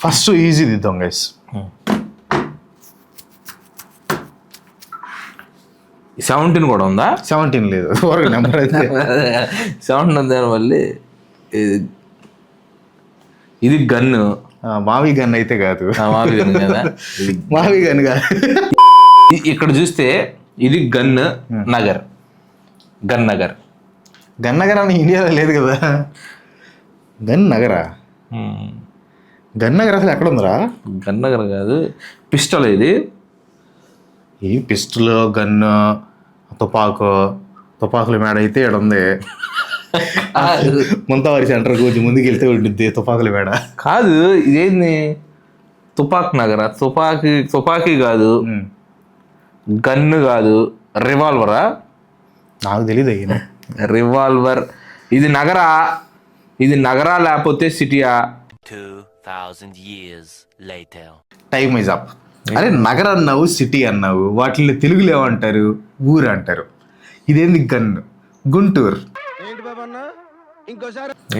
First easy దిద్దాం guys. 17 కూడా ఉందా? 17 లేదు నెంబర్ అయితే 17 ఉంది. మళ్ళీ ఇది గన్ను. మావి గన్ అయితే కాదు. మావి గన్ కదా. మావి గన్ కాదు. ఇక్కడ చూస్తే ఇది gun Nagar. Gun Nagar. Gun Nagar అని ఇండియాలో లేదు కదా. గన్ నగరా? గన్ నగర్ అసలు ఎక్కడ ఉందిరా? గన్ నగర్ కాదు, పిస్టల్ ఇది. ఈ పిస్టల్, గన్ను, తుపాకుల మేడ అయితే ఇక్కడ ఉంది. ముంతావారి సెంటర్ కొంచెం ముందుకు వెళ్తే ఉంటుంది తుపాకుల మేడ. కాదు, ఇదేంది? తుపాక్ నగరా? తుపాకీ కాదు, గన్ను కాదు, రివాల్వరా? నాకు తెలియదు అయ్యింది. రివాల్వర్. ఇది నగరా? ఇది నగరా లేకపోతే సిటీయా? 2000 years later. Time is up. అరే నగర్ అన్నావు, సిటీ అన్నావు, వాటిని తెలుగులో ఏమంటారు? ఊరు అంటారు. ఇదేంది? గన్ను. గుంటూరు.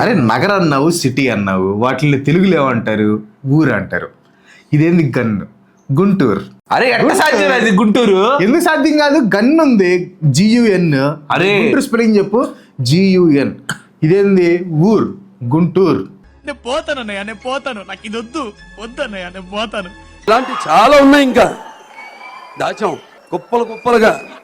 అరే నగర్ అన్నావు, సిటీ అన్నావు, వాటిని తెలుగులో ఏమంటారు? ఊరు అంటారు. ఇదేంది? గన్ను. గుంటూరు. అరే ఎట్లా సాధ్యం అది? గుంటూరు ఎందుకు సాధ్యం కాదు? గన్ ఉంది, GUN. అరే గుంటూరు స్పెల్లింగ్ చెప్పు. GUN. ఇదేంది? ఊరు. గుంటూరు. నేను పోతానన్నయ్య, నేను పోతాను, నాకు ఇది వద్దన్నయ్య, నేను పోతాను. ఇలాంటి చాలా ఉన్నాయి, ఇంకా దాచాం కుప్పలుగా.